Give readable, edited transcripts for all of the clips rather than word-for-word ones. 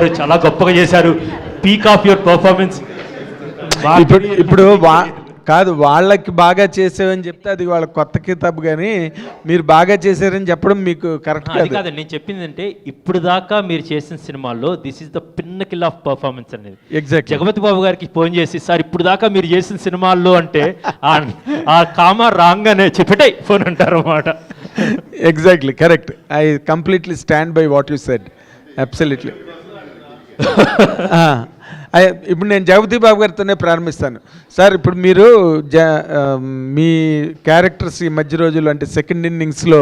చాలా గొప్పగా చేశారు. Peak of your performance. ఇప్పుడు కాదు, వాళ్ళకి బాగా చేసావని చెప్తే అది వాళ్ళ కొత్త కితాబు, కానీ మీరు బాగా చేశారని చెప్పడం మీకు కరెక్ట్ కాదు. నేను చెప్పింది అంటే ఇప్పుడు దాకా మీరు చేసిన సినిమాల్లో this is the pinnacle of performance అనేది. ఎగ్జాక్ట్. జగపతి బాబు గారికి ఫోన్ చేసి, సార్ ఇప్పుడు దాకా మీరు చేసిన సినిమాల్లో అంటే ఆ కామా రాంగ్ అనే చెప్పేటై ఫోన్ అంటారు అన్నమాట. Exactly correct. I completely stand by what you said. Absolutely. ఇప్పుడు నేను జగపతి బాబు గారితోనే ప్రారంభిస్తాను. సార్, ఇప్పుడు మీరు మీ క్యారెక్టర్స్ ఈ మధ్య రోజులు అంటే సెకండ్ ఇన్నింగ్స్లో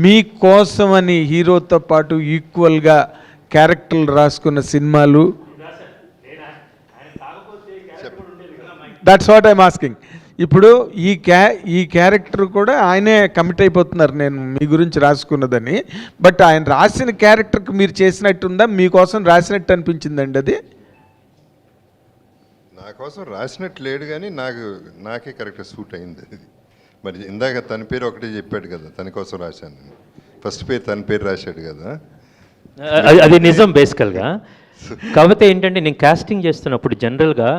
మీకోసమని హీరోతో పాటు ఈక్వల్గా క్యారెక్టర్లు రాసుకున్న సినిమాలు, దట్స్ వాట్ ఐఎమ్ ఆస్కింగ్. ఇప్పుడు ఈ క్యారెక్టర్ కూడా ఆయనే కమిట్ అయిపోతున్నారు, నేను మీ గురించి రాసుకున్నదని. బట్ ఆయన రాసిన క్యారెక్టర్కి మీరు చేసినట్టుందా, మీకోసం రాసినట్టు అనిపించిందండి అది? నా కోసం రాసినట్టు లేడు, కానీ నాకే కరెక్ట్గా సూట్ అయింది అది. మరి ఇందాక తన పేరు ఒకటే చెప్పాడు కదా, తన కోసం రాశాను. ఫస్ట్ పేరు తన పేరు రాశాడు కదా, అది నిజం బేసికల్గా. కాకపోతే ఏంటంటే నేను కాస్టింగ్ చేస్తున్నప్పుడు జనరల్గా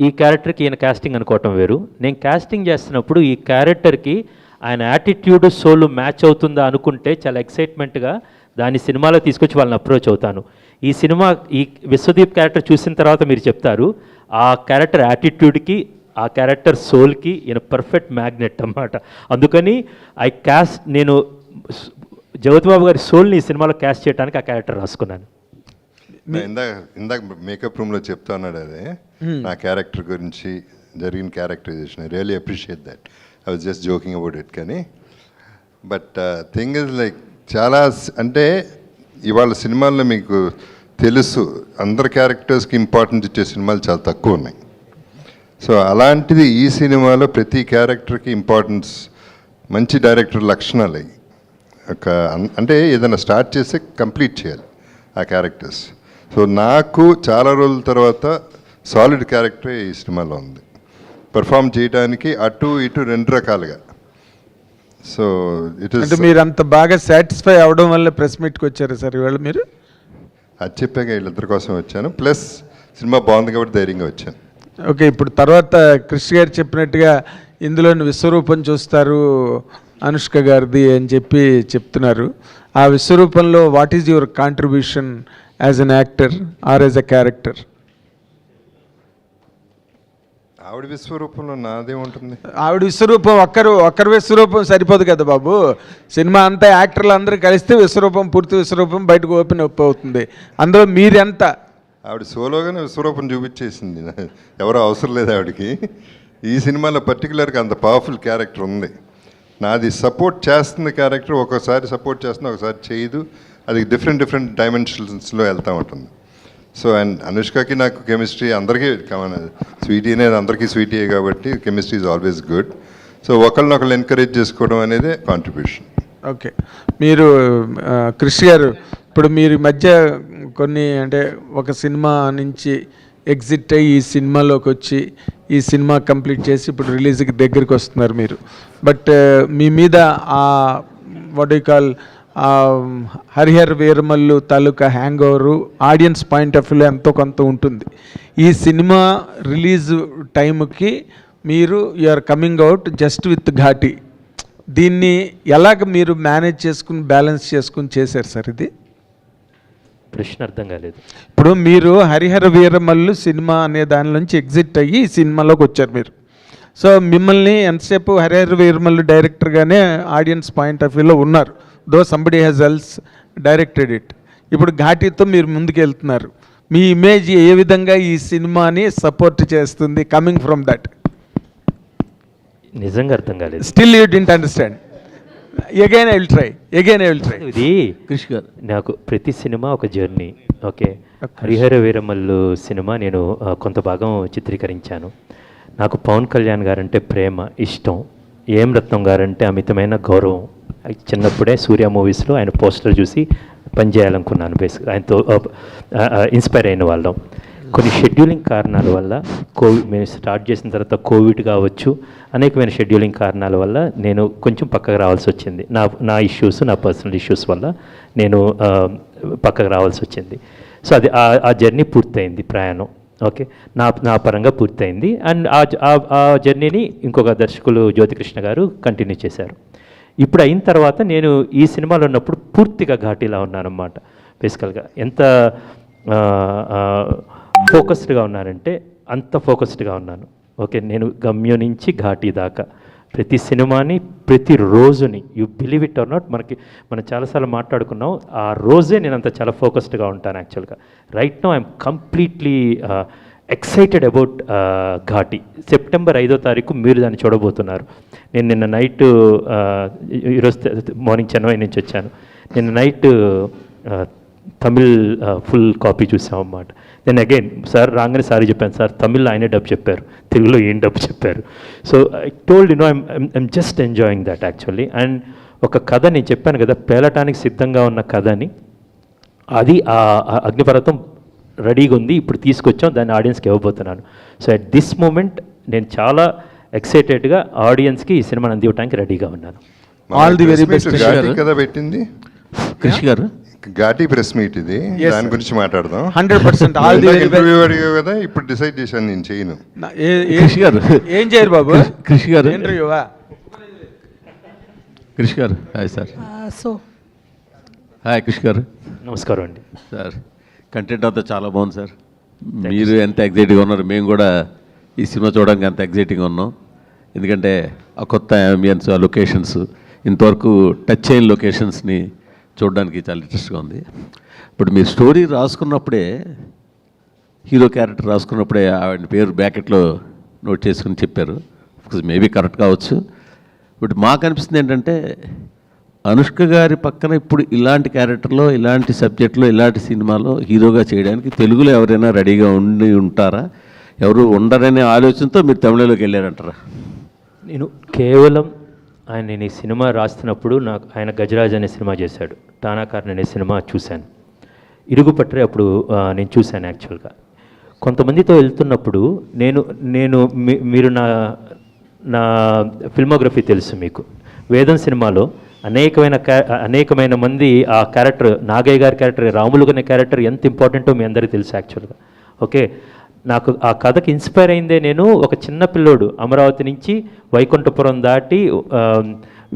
ఈ క్యారెక్టర్కి ఈయన కాస్టింగ్ అనుకోవటం వేరు. నేను కాస్టింగ్ చేస్తున్నప్పుడు ఈ క్యారెక్టర్కి ఆయన యాటిట్యూడ్ సోల్ మ్యాచ్ అవుతుందా అనుకుంటే చాలా ఎక్సైట్మెంట్గా దాని సినిమాలో తీసుకొచ్చి వాళ్ళని అప్రోచ్ అవుతాను. ఈ విశ్వదీప్ క్యారెక్టర్ చూసిన తర్వాత మీరు చెప్తారు, ఆ క్యారెక్టర్ యాటిట్యూడ్కి ఆ క్యారెక్టర్ సోల్కి ఈయన పర్ఫెక్ట్ మ్యాగ్నెట్ అన్నమాట. అందుకని నేను జగపతి బాబు గారి సోల్ని ఈ సినిమాలో క్యాస్ట్ చేయడానికి ఆ క్యారెక్టర్ రాసుకున్నాను. ఇందాక మేకప్ రూమ్లో చెప్తా ఉన్నాడు అదే నా క్యారెక్టర్ గురించి జరిగిన characterization. I really appreciate that. I was just joking about it. కానీ బట్ థింగ్ ఇస్ లైక్ చాలా అంటే ఇవాళ సినిమాల్లో మీకు తెలుసు అందరు క్యారెక్టర్స్కి ఇంపార్టెన్స్ ఇచ్చే సినిమాలు చాలా తక్కువ ఉన్నాయి. సో అలాంటిది ఈ సినిమాలో ప్రతి క్యారెక్టర్కి ఇంపార్టెన్స్, మంచి డైరెక్టర్ లక్షణాలు అంటే ఏదైనా స్టార్ట్ చేస్తే కంప్లీట్ చేయాలి ఆ క్యారెక్టర్స్. సో నాకు చాలా రోజుల తర్వాత సాలిడ్ క్యారెక్టరే ఈ సినిమాలో ఉంది పర్ఫామ్ చేయడానికి, అటు ఇటు రెండు రకాలుగా. So it is. మీరు అంత బాగా సాటిస్ఫై అవడం వల్ల ప్రెస్ మీట్కి వచ్చారు సార్ ఇవాళ మీరు? అది చెప్పాక వీళ్ళిద్దరి కోసం వచ్చాను, ప్లస్ సినిమా బాగుంది కాబట్టి ధైర్యంగా వచ్చాను. ఓకే, ఇప్పుడు తర్వాత కృషి గారు చెప్పినట్టుగా ఇందులోని విశ్వరూపం చూస్తారు అనుష్క గారిది అని చెప్తున్నారు. ఆ విశ్వరూపంలో what is your contribution as an actor or as a character? ఆవిడ విశ్వరూపంలో నాదే ఉంటుంది. ఆవిడ విశ్వరూపం ఒక్కరి విశ్వరూపం సరిపోదు కదా బాబు. సినిమా అంతా యాక్టర్లు అందరూ కలిస్తే విశ్వరూపం, పూర్తి విశ్వరూపం బయటకు ఓపెన్ అప్ అవుతుంది. అందులో మీరెంత? ఆవిడ సోలోగానే విశ్వరూపం చూపించేసింది, ఎవరో అవసరం లేదు ఆవిడకి. ఈ సినిమాలో పర్టికులర్గా అంత పవర్ఫుల్ క్యారెక్టర్ ఉంది. నాది సపోర్ట్ చేస్తుంది క్యారెక్టర్, ఒకసారి సపోర్ట్ చేస్తుంది, ఒకసారి చేయదు. అది డిఫరెంట్ డైమెన్షన్స్లో వెళ్తూ ఉంటుంది. సో అండ్ అనుష్కకి నాకు కెమిస్ట్రీ అందరికీ స్వీటీ అనేది అందరికీ స్వీటీయే కాబట్టి chemistry is always good. So ఒకళ్ళనొకళ్ళు ఎంకరేజ్ చేసుకోవడం అనేది కాంట్రిబ్యూషన్. ఓకే, మీరు కృషి గారు, ఇప్పుడు మీరు మధ్య కొన్ని అంటే ఒక సినిమా నుంచి ఎగ్జిట్ అయ్యి ఈ సినిమాలోకి వచ్చి ఈ సినిమా కంప్లీట్ చేసి ఇప్పుడు రిలీజ్కి దగ్గరికి వస్తున్నారు మీరు. బట్ మీ మీద ఆ what you call Harihara Veeramallu తాలూకా hang over audience point of వ్యూలో ఎంతో కొంత ఉంటుంది. ఈ సినిమా రిలీజ్ టైంకి మీరు are coming out just with Ghaati. దీన్ని ఎలాగ మీరు మేనేజ్ చేసుకుని బ్యాలెన్స్ చేసుకుని చేశారు సార్? ఇది ప్రశ్న అర్థం కాలేదు. ఇప్పుడు మీరు హరిహర వీరమల్లు సినిమా అనే దాని నుంచి ఎగ్జిట్ అయ్యి ఈ సినిమాలోకి వచ్చారు మీరు. సో మిమ్మల్ని ఎంతసేపు హరిహర వీరమల్లు డైరెక్టర్గానే ఆడియన్స్ పాయింట్ ఆఫ్ వ్యూలో ఉన్నారు, though somebody has else directed it. ఇప్పుడు ఘాటీతో మీరు ముందుకు వెళ్తున్నారు. మీ ఇమేజ్ ఏ విధంగా ఈ సినిమాని సపోర్ట్ చేస్తుంది కమింగ్ ఫ్రమ్ దట్? నిజంగా అర్థం కాలేదు. Still you didn't understand. Again I will try. ఇది కృషి గారు, నాకు ప్రతి సినిమా ఒక journey. Okay, Harihara Veeramallu cinema నేను కొంత భాగం చిత్రీకరించాను. నాకు పవన్ కళ్యాణ్ గారంటే ప్రేమ, ఇష్టం. ఏం రత్నం గారంటే అమితమైన గౌరవం. చిన్నప్పుడే సూర్య మూవీస్లో ఆయన పోస్టర్ చూసి పనిచేయాలనుకున్నాను. బేసిక్గా ఆయనతో ఇన్స్పైర్ అయిన వాళ్ళం. కొన్ని షెడ్యూలింగ్ కారణాల వల్ల మేము స్టార్ట్ చేసిన తర్వాత కోవిడ్ కావచ్చు, అనేకమైన షెడ్యూలింగ్ కారణాల వల్ల నేను కొంచెం పక్కకు రావాల్సి వచ్చింది. నా ఇష్యూస్, నా పర్సనల్ ఇష్యూస్ వల్ల నేను పక్కకు రావాల్సి వచ్చింది. సో అది ఆ జర్నీ పూర్తయింది, ప్రయాణం. ఓకే, నా పరంగా పూర్తయింది. అండ్ ఆ జర్నీని ఇంకొక దర్శకులు జ్యోతికృష్ణ గారు కంటిన్యూ చేశారు. ఇప్పుడు అయిన తర్వాత నేను ఈ సినిమాలో ఉన్నప్పుడు పూర్తిగా ఘాటీలా ఉన్నానన్నమాట. బేసికల్గా ఎంత ఫోకస్డ్గా ఉన్నానంటే అంత ఫోకస్డ్గా ఉన్నాను. ఓకే, నేను గమ్యం నుంచి ఘాటీ దాకా ప్రతి సినిమాని, ప్రతి రోజుని, you believe it or not, మనం చాలాసార్లు మాట్లాడుకున్నాం, ఆ రోజే నేను అంత చాలా ఫోకస్డ్గా ఉంటాను యాక్చువల్గా. Right now I'm completely excited about ఘాటీ. September 5వ తారీఖు మీరు దాన్ని చూడబోతున్నారు. నేను నిన్న నైట్, ఈరోజు మార్నింగ్ చెన్నై నుంచి వచ్చాను, నిన్న నైట్ తమిళ్ ఫుల్ కాపీ చూసామన్నమాట. దెన్ అగైన్ సార్ రాగానే సారీ చెప్పాను, సార్ తమిళ్లో ఆయనే డబ్ చెప్పారు, తెలుగులో ఏం డబ్ చెప్పారు. So I told I'm just enjoying that actually. And ఒక కథ నేను చెప్పాను కదా, పేలటానికి సిద్ధంగా ఉన్న కథని, అది ఆ అగ్నిపర్వతం రెడీగా ఉంది, ఇప్పుడు తీసుకొచ్చాం, దాన్ని ఆడియన్స్కి ఇవ్వబోతున్నాను. సో అట్ దిస్ మూమెంట్ నేను చాలా ఎక్సైటెడ్గా ఆడియన్స్కి ఈ సినిమాని అందివ్వడానికి రెడీగా ఉన్నాను. ఆల్ ది వెరీ బెస్ట్ కదా పెట్టింది కృషి గారు. ఘాటీ ప్రెస్ మీట్ ఇది, దాని గురించి మాట్లాడదాం. 100% ఆల్ ది వెరీ ఇంటర్వ్యూ అడిగావు కదా, ఇప్పుడు డిసైడ్ చేశాను నేను చేయను. కృషి గారు ఏం చేయరు బాబు? కృషి గారు ఇంటర్వ్యూవా? కృషి గారు హాయ్ సార్. హాయ్ కృషి గారు. నమస్కారం అండి సార్. కంటెంట్ అంతా చాలా బాగుంది సార్. మీరు ఎంత ఎగ్జైటింగ్గా ఉన్నారు, మేము కూడా ఈ సినిమా చూడడానికి అంత ఎగ్జైటింగ్గా ఉన్నాం. ఎందుకంటే ఆ కొత్త అంబియన్స్, ఆ లొకేషన్స్, ఇంతవరకు టచ్ అయిన లొకేషన్స్ని చూడడానికి చాలా ఇంట్రెస్ట్గా ఉంది. ఇప్పుడు మీరు స్టోరీ రాసుకున్నప్పుడే, హీరో క్యారెక్టర్ రాసుకున్నప్పుడే ఆవిడ పేరు బ్యాకెట్లో నోట్ చేసుకుని చెప్పారు. మేబీ కరెక్ట్ కావచ్చు. బట్ మాకు అనిపిస్తుంది ఏంటంటే, అనుష్క గారి పక్కన ఇప్పుడు ఇలాంటి క్యారెక్టర్లో, ఇలాంటి సబ్జెక్ట్లో, ఇలాంటి సినిమాలో హీరోగా చేయడానికి తెలుగులో ఎవరైనా రెడీగా ఉండి ఉంటారా? ఎవరు ఉండరనే ఆలోచనతో మీరు తమిళలోకి వెళ్ళారంటారా? నేను కేవలం నేను ఈ సినిమా రాస్తున్నప్పుడు ఆయన గజరాజ్ అనే సినిమా చేశాడు, టానాకారన్ అనే సినిమా చూశాను, ఇరుగుపట్రే అప్పుడు నేను చూశాను యాక్చువల్గా. కొంతమందితో వెళ్తున్నప్పుడు మీరు నా ఫిల్మోగ్రఫీ తెలుసు మీకు. వేదం సినిమాలో అనేకమైన మంది ఆ క్యారెక్టర్, నాగయ్య గారి క్యారెక్టర్, రాములు అనే క్యారెక్టర్ ఎంత ఇంపార్టెంటో మీ అందరికీ తెలుసు యాక్చువల్గా. ఓకే, నాకు ఆ కథకి ఇన్స్పైర్ అయిందే, నేను ఒక చిన్న పిల్లోడు అమరావతి నుంచి వైకుంఠపురం దాటి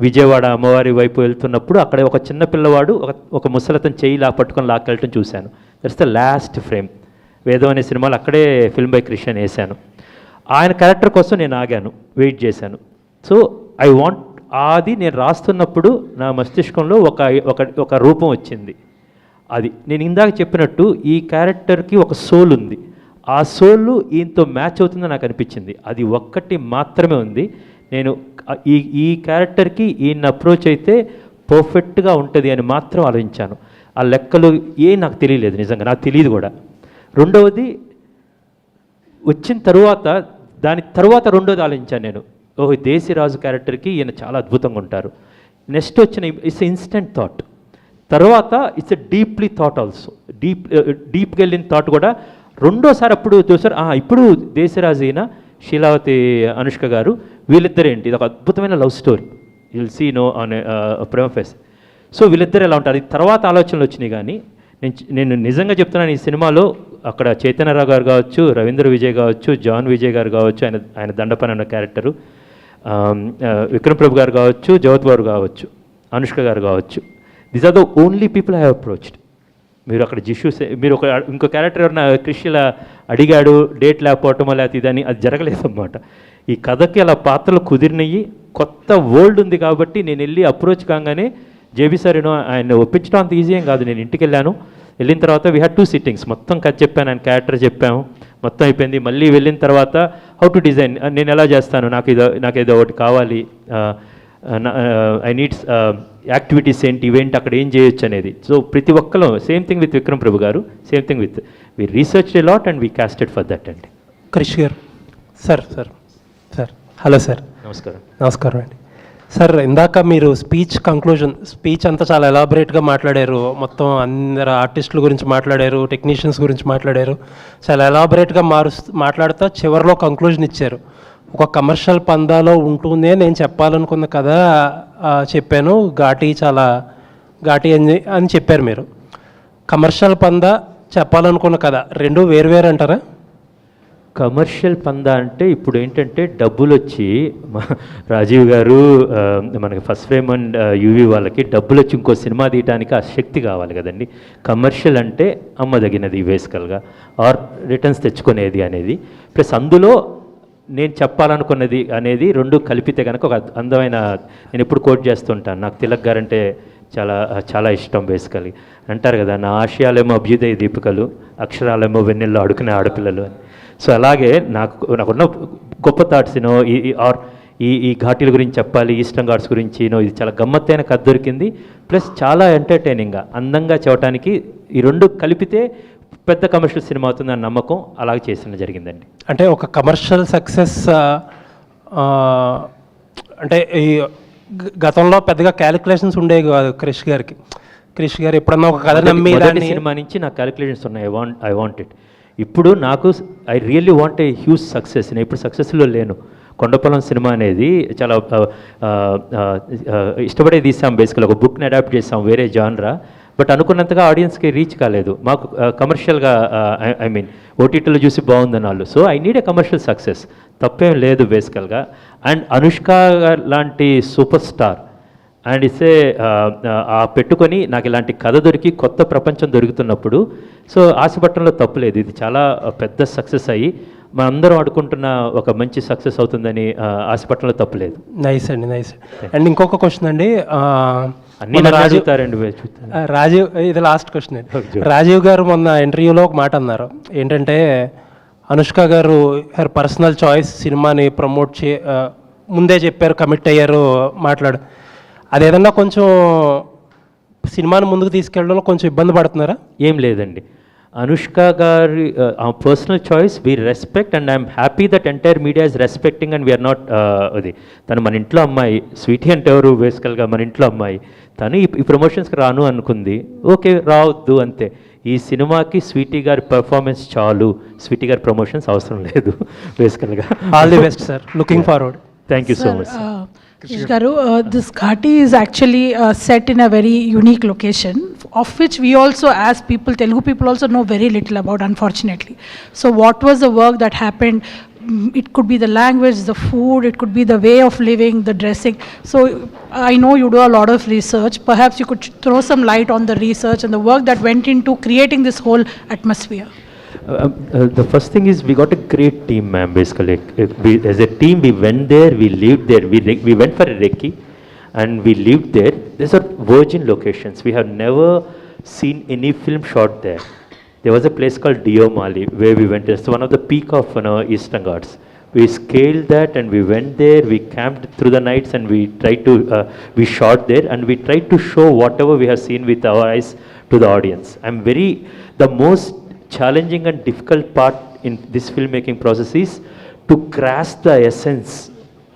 విజయవాడ అమ్మవారి వైపు వెళ్తున్నప్పుడు అక్కడ ఒక చిన్న పిల్లవాడు ఒక ముసలతను చేయి పట్టుకొని లాక్కెళ్ళటం చూశాను. That's the last frame. వేదం అనే సినిమాలో అక్కడే ఫిల్మ్ బై క్రిషన్ వేశాను. ఆయన క్యారెక్టర్ కోసం నేను ఆగాను, వెయిట్ చేశాను. సో ఐ వాంట్, అది నేను రాస్తున్నప్పుడు నా మస్తిష్కంలో ఒక రూపం వచ్చింది. అది నేను ఇందాక చెప్పినట్టు ఈ క్యారెక్టర్కి ఒక సోల్ ఉంది, ఆ సోల్ ఈయనతో మ్యాచ్ అవుతుందని నాకు అనిపించింది. అది ఒక్కటి మాత్రమే ఉంది. నేను ఈ క్యారెక్టర్కి ఈయన అప్రోచ్ అయితే పర్ఫెక్ట్గా ఉంటుంది అని మాత్రం ఆలోచించాను. ఆ లెక్కలు నాకు తెలియలేదు, నిజంగా నాకు తెలియదు కూడా. రెండవది వచ్చిన తరువాత, దాని తర్వాత రెండోది ఆలోచించాను నేను, దేశీరాజు క్యారెక్టర్కి ఈయన చాలా అద్భుతంగా ఉంటారు. నెక్స్ట్ వచ్చిన ఇట్స్ ఇన్స్టెంట్ థాట్, తర్వాత ఇట్స్ డీప్లీ థాట్ ఆల్సో, డీప్గా వెళ్ళిన థాట్ కూడా రెండోసారి అప్పుడు చూసారు. ఇప్పుడు దేశరాజు అయిన శీలావతి అనుష్క గారు, వీళ్ళిద్దరేంటి, ఇది ఒక అద్భుతమైన love story, will see no on ప్రేమ ఫేస్. సో వీళ్ళిద్దరు ఎలా ఉంటారు, తర్వాత ఆలోచనలు వచ్చినాయి. కానీ నేను నిజంగా చెప్తున్నాను, ఈ సినిమాలో అక్కడ చైతన్యరావు గారు కావచ్చు, రవీంద్ర విజయ్ కావచ్చు, జాన్ విజయ్ గారు కావచ్చు, ఆయన దండపని అన్న క్యారెక్టరు, విక్రమ్ ప్రభు గారు కావచ్చు, జవత్ బాబు కావచ్చు, అనుష్క గారు కావచ్చు, these are the only people I have approached. మీరు అక్కడ మీరు ఇంకో క్యారెక్టర్ ఎవరైనా క్రిషిలా అడిగాడు, డేట్ లేకపోవటం లేకపోతే ఇదని, అది జరగలేదన్నమాట. ఈ కథకి అలా పాత్రలు కుదిరినవి, కొత్త వరల్డ్ ఉంది కాబట్టి నేను వెళ్ళి అప్రోచ్ కాగానే జేబీ సార్ ఆయన ఒప్పించడం అంత ఈజీ ఏం కాదు. నేను ఇంటికి వెళ్ళాను, వెళ్ళిన తర్వాత వీ హ్యాడ్ 2 సిట్టింగ్స్, మొత్తం కథ చెప్పాను, ఆయన క్యారెక్టర్ చెప్పాము, మొత్తం అయిపోయింది. మళ్ళీ వెళ్ళిన తర్వాత హౌ టు డిజైన్, నేను ఎలా చేస్తాను, నాకు ఏదో ఒకటి కావాలి, ఐ నీడ్స్ యాక్టివిటీస్ ఏంటి, ఈవెంట్ అక్కడ ఏం చేయొచ్చు అనేది. సో ప్రతి ఒక్కరు same thing with Vikram Prabhu garu, same thing with we research a lot and we casted for that అండి. క్రిష్ గారు సార్ హలో సార్. నమస్కారం అండి సార్. ఇందాక మీరు స్పీచ్ అంతా చాలా ఎలాబరేట్గా మాట్లాడారు, మొత్తం అందరు ఆర్టిస్టుల గురించి మాట్లాడారు, టెక్నీషియన్స్ గురించి మాట్లాడారు, చాలా ఎలాబరేట్గా మాట్లాడుతూ చివరిలో కంక్లూజన్ ఇచ్చారు. ఒక కమర్షియల్ పందాలో ఉంటుందే నేను చెప్పాలనుకున్న కదా చెప్పాను, ఘాటీ అని చెప్పారు మీరు. కమర్షియల్ పందా చెప్పాలనుకున్న కథ రెండు వేరు అంటారా? కమర్షియల్ పందా అంటే ఇప్పుడు ఏంటంటే డబ్బులు వచ్చి రాజీవ్ గారు మనకి ఫస్ట్ ఫ్రేమ్ అండ్ యూవీ వాళ్ళకి డబ్బులు వచ్చి ఇంకో సినిమా తీయడానికి ఆ శక్తి కావాలి కదండి. కమర్షియల్ అంటే అమ్మదగినది బేసికల్గా, ఆర్ రిటర్న్స్ తెచ్చుకునేది అనేది, ప్లస్ అందులో నేను చెప్పాలనుకున్నది అనేది రెండు కలిపితే కనుక ఒక అందమైన, నేను ఎప్పుడు కోట్ చేస్తుంటాను, నాకు తిలక్ గారంటే చాలా చాలా ఇష్టం బేసికలీ. అంటారు కదా, నా ఆశయాలేమో అభ్యుదయ దీపికలు, అక్షరాలేమో వెన్నెల్లో అడుకునే ఆడపిల్లలు అని. సో అలాగే నాకున్న గొప్ప థాట్స్ ఈ ఘాటీల గురించి చెప్పాలి, ఈస్టర్న్ ఘాట్స్ గురించి ఇది చాలా గమ్మత్తైన కథ దొరికింది, ప్లస్ చాలా ఎంటర్టైనింగ్గా అందంగా చెప్పడానికి ఈ రెండు కలిపితే పెద్ద కమర్షియల్ సినిమా అవుతుందని నమ్మకం, అలాగే చేసిన జరిగిందండి. అంటే ఒక కమర్షియల్ సక్సెస్ అంటే ఈ గతంలో పెద్దగా క్యాలిక్యులేషన్స్ ఉండేవి కాదు క్రిష్ గారు ఎప్పుడన్నా ఒక కథ నమ్మి సినిమా నుంచి నాకు క్యాలిక్యులేషన్స్ ఉన్నాయి. I want it. ఇప్పుడు నాకు I really want a huge success. నేను ఇప్పుడు సక్సెస్లో లేను. కొండపొలం సినిమా అనేది చాలా ఇష్టపడే తీసాం, బేసికల్ ఒక బుక్ని అడాప్ట్ చేసాం వేరే జాన్రా, బట్ అనుకున్నంతగా ఆడియన్స్కి రీచ్ కాలేదు. మాకు కమర్షియల్గా ఐ మీన్ ఓటీటీలో చూసి బాగుందని వాళ్ళు. So I need a commercial success, తప్పేం లేదు బేసికల్గా. అండ్ అనుష్క లాంటి సూపర్ స్టార్ అండ్ ఇసే ఆ పెట్టుకొని నాకు ఇలాంటి కథ దొరికి కొత్త ప్రపంచం దొరుకుతున్నప్పుడు సో ఆశపట్టడంలో తప్పు లేదు. ఇది చాలా పెద్ద సక్సెస్ అయ్యి మనందరం అనుకుంటున్న ఒక మంచి సక్సెస్ అవుతుందని ఆశపట్టడంలో తప్పు లేదు. నైస్ అండి, నైస్. అండ్ ఇంకొక క్వశ్చన్ అండి, రాజీవ్, ఇది లాస్ట్ క్వశ్చన్ అండి. రాజీవ్ గారు మొన్న ఇంటర్వ్యూలో ఒక మాట అన్నారు, ఏంటంటే అనుష్క గారు హర్ పర్సనల్ చాయిస్ సినిమాని ప్రమోట్ ముందే చెప్పారు, కమిట్ అయ్యారు మాట్లాడు, అదేదన్నా కొంచెం సినిమాని ముందుకు తీసుకెళ్ళడంలో కొంచెం ఇబ్బంది పడుతున్నారా? ఏం లేదండి, అనుష్క గారి personal choice we respect and I'm happy that entire media is respecting and we are not అది. తను మన ఇంట్లో అమ్మాయి, స్వీటీ అంటే ఎవరు బేసికల్గా మన ఇంట్లో అమ్మాయి, తను ఈ ప్రమోషన్స్కి రాను అనుకుంది, ఓకే రావద్దు అంతే. ఈ సినిమాకి స్వీటీ గారి పర్ఫార్మెన్స్ చాలు, స్వీటీ గారి ప్రమోషన్స్ అవసరం లేదు బేసికల్గా. All the best sir, looking forward. Thank you so much. Krish Garu, this Ghati is actually set in a very unique location, of which we also, as people, Telugu people also know very little about, unfortunately. So what was the work that happened? It could be the language, the food, it could be the way of living, the dressing. So I know you do a lot of research. Perhaps you could throw some light on the research and the work that went into creating this whole atmosphere. The first thing is we got a great team, ma'am. Basically, as a team, we went there, we lived there. We went for a recce, and we lived there. These are virgin locations. We have never seen any film shot there. There was a place called Diomali where we went. It's one of the peak of Eastern Ghats. We scaled that and we went there. We camped through the nights and we tried to we shot there and we tried to show whatever we have seen with our eyes to the audience. The most challenging and difficult part in this filmmaking process is to grasp the essence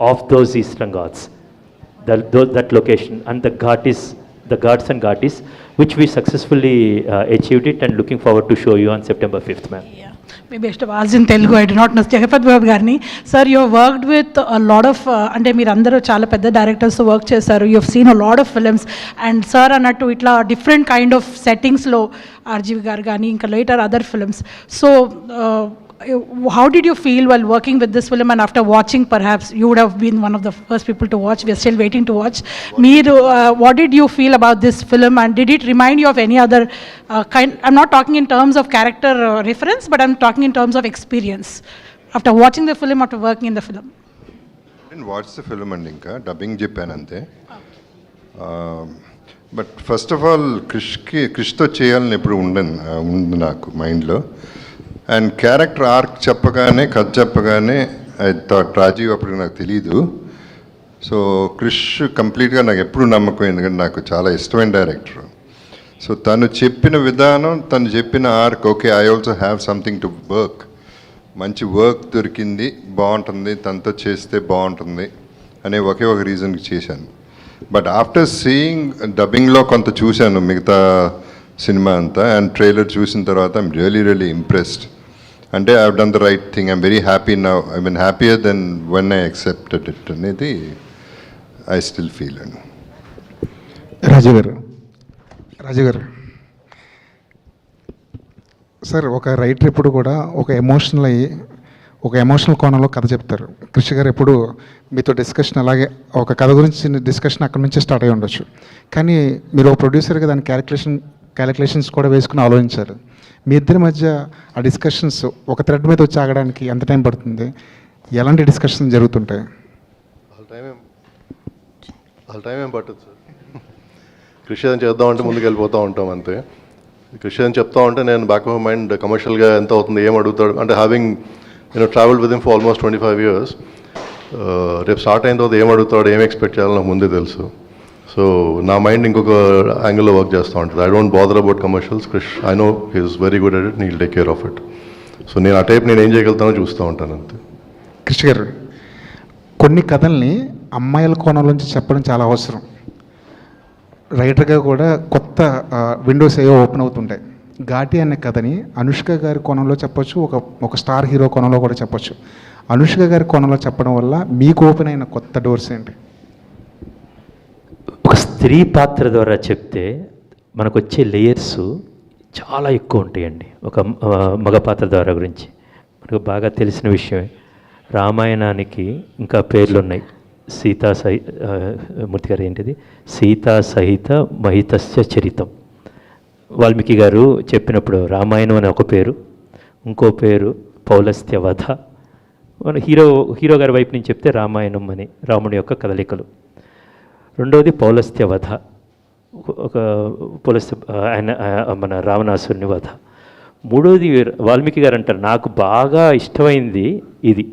of those Eastern Ghats, that location and the Ghats and Ghatis, which we successfully achieved it and looking forward to show you on September 5th, ma'am. Yeah. Maybe I should have asked in Telugu, I do not know. Jagapat Babu Garni, sir, you have worked with a lot of, అంటే మీరు అందరూ చాలా పెద్ద డైరెక్టర్స్తో work చేశారు, you have seen a lot of films, and sir అన్నట్టు ఇట్లా different kind of సెట్టింగ్స్లో RGV గారు కానీ ఇంకా later other films. So how did you feel while working with this film, and after watching, perhaps you would have been one of the first people to watch, we are still waiting to watch. What did you feel about this film, and did it remind you of any other kind? I'm not talking in terms of character reference, but I'm talking in terms of experience. After watching the film, after working in the film. I didn't watch the film and inka dubbing చెప్పాను అంతే. But first of all క్రిష్తో చేయాలని ఎప్పుడు ఉంది నాకు మైండ్లో. And character arc చెప్పగానే, కథ చెప్పగానే ఐ థాట్ రాజీవ్ అప్పుడు నాకు తెలీదు. సో క్రిష్ కంప్లీట్గా నాకు ఎప్పుడు నమ్మకం, ఎందుకంటే నాకు చాలా ఇష్టమైన డైరెక్టర్. సో తను చెప్పిన విధానం, తను చెప్పిన arc, okay I also have something to work, మంచి వర్క్ దొరికింది, బాగుంటుంది, తనతో చేస్తే బాగుంటుంది అనే ఒకే ఒక రీజన్కి చేశాను. బట్ ఆఫ్టర్ సీయింగ్ డబ్బింగ్లో కొంత చూశాను మిగతా సినిమా అంతా, అండ్ ట్రైలర్ చూసిన తర్వాత ఐమ్ రియలీ ఇంప్రెస్డ్. అంటే I have done the right thing, I'm very happy now, I mean happier then when I accepted it అనేది ఐ స్టిల్ ఫీల్ అండి. రాజు గారు సార్ ఒక రైటర్ ఎప్పుడు కూడా ఒక ఎమోషనల్ కోణంలో కథ చెప్తారు. కృషి గారు ఎప్పుడు మీతో డిస్కషన్ అలాగే ఒక కథ గురించి డిస్కషన్ అక్కడ నుంచే స్టార్ట్ అయ్యి ఉండొచ్చు. కానీ మీరు ఒక ప్రొడ్యూసర్గా దాని క్యాలిక్యులేషన్స్ కూడా వేసుకుని ఆలోచించారు. మీ ఇద్దరి మధ్య ఆ డిస్కషన్స్ ఒక థ్రెడ్ మీద వచ్చి ఆగడానికి ఎంత టైం పడుతుంది? ఎలాంటి డిస్కషన్స్ జరుగుతుంటాయి? వాళ్ళ టైం ఏం పట్టదు సార్. కృషి అని చేద్దామంటే ముందుకు వెళ్ళిపోతూ ఉంటాం అంతే. కృషి అని చెప్తా ఉంటే నేను బ్యాక్ ఆఫ్ మైండ్ కమర్షియల్గా ఎంత అవుతుంది, ఏం అడుగుతాడు అంటే having travel with him for almost 25 years. రేపు స్టార్ట్ అయిన తర్వాత ఏం అడుగుతాడు, ఏం ఎక్స్పెక్ట్ చేయాలో నాకు ముందే తెలుసు. సో నా మైండ్ ఇంకొక యాంగిల్లో వర్క్ చేస్తూ ఉంటుంది. I don't bother about commercials. Krish I know he's very good at it, he will take care of it. So నేను ఆ టైప్ నేను ఏం చేయగలుగుతానో చూస్తూ ఉంటాను అంతే. కృషి గారు, కొన్ని కథల్ని అమ్మాయిల కోణం నుంచి చెప్పడం చాలా అవసరం. రైటర్గా కూడా కొత్త విండోస్ ఏవో ఓపెన్ అవుతుంటాయి. ఘాటి అనే కథని అనుష్క గారి కోణంలో చెప్పొచ్చు, ఒక స్టార్ హీరో కోణంలో కూడా చెప్పొచ్చు. అనుష్క గారి కోణంలో చెప్పడం వల్ల మీకు ఓపెన్ అయిన కొత్త డోర్స్ ఏంటి? ఒక స్త్రీ పాత్ర ద్వారా చెప్తే మనకు వచ్చే లేయర్స్ చాలా ఎక్కువ ఉంటాయండి. ఒక మగ పాత్ర ద్వారా గురించి మనకు బాగా తెలిసిన విషయమే. రామాయణానికి ఇంకా పేర్లు ఉన్నాయి. మూర్తి గారు ఏంటిది, సీతా సహిత మహితస్య చరితం. వాల్మీకి గారు చెప్పినప్పుడు రామాయణం అనే ఒక పేరు, ఇంకో పేరు పౌలస్త్య వధ. మన హీరో గారి వైపు నుంచి చెప్తే రామాయణం అని రాముడి యొక్క కదలికలు. రెండవది పౌలస్త్య వధ, ఒక ఆయన మన రావణాసురుని వధ. మూడవది వాల్మీకి గారు అంటారు నాకు బాగా ఇష్టమైంది ఇది,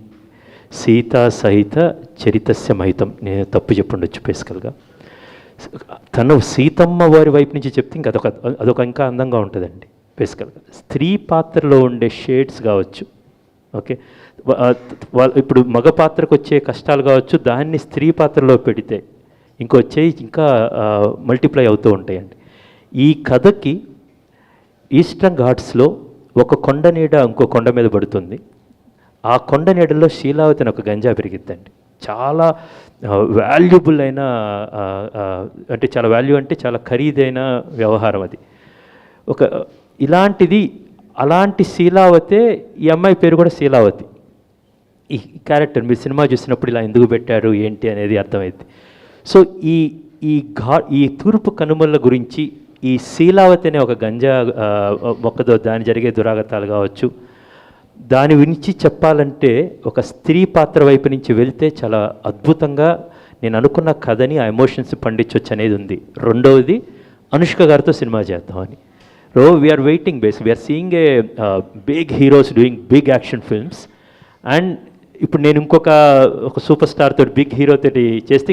సీతా సహిత చరితస్య మహితం. నేను తప్పు చెప్పుండొచ్చు బేసికల్గా. తను సీతమ్మ వారి వైపు నుంచి చెప్తే ఇంకా అదొక ఇంకా అందంగా ఉంటుందండి బేసికల్గా. స్త్రీ పాత్రలో ఉండే షేడ్స్ కావచ్చు, ఓకే, ఇప్పుడు మగ పాత్రకు వచ్చే కష్టాలు కావచ్చు, దాన్ని స్త్రీ పాత్రలో పెడితే ఇంకా మల్టిప్లై అవుతూ ఉంటాయండి. ఈ కథకి ఈస్టర్న్ ఘాట్స్లో ఒక కొండ నీడ ఇంకో కొండ మీద పడుతుంది. ఆ కొండ నీడలో శీలావతి అని ఒక గంజా పెరిగిద్దండి. చాలా వాల్యుబుల్ అయిన అంటే చాలా వాల్యూ అంటే చాలా ఖరీదైన వ్యవహారం అది. అలాంటి శీలావతే ఈ అమ్మాయి పేరు కూడా శీలావతి. ఈ క్యారెక్టర్ మీరు సినిమా చూసినప్పుడు ఇలా ఎందుకు పెట్టారు ఏంటి అనేది అర్థమైంది. సో ఈ తూర్పు కనుమల గురించి ఈ శీలావతి అనే ఒక గంజా మొక్కతో దాని జరిగే దురాగతాలు కావచ్చు, దాని గురించి చెప్పాలంటే ఒక స్త్రీ పాత్ర వైపు నుంచి వెళ్తే చాలా అద్భుతంగా నేను అనుకున్న కథని ఆ ఎమోషన్స్ పండించవచ్చు అనేది ఉంది. రెండవది అనుష్క గారితో సినిమా చేద్దామని. We are waiting we are seeing a big heroes doing big action films. And ఇప్పుడు నేను ఒక సూపర్ స్టార్ తోటి బిగ్ హీరో తోటి చేస్తే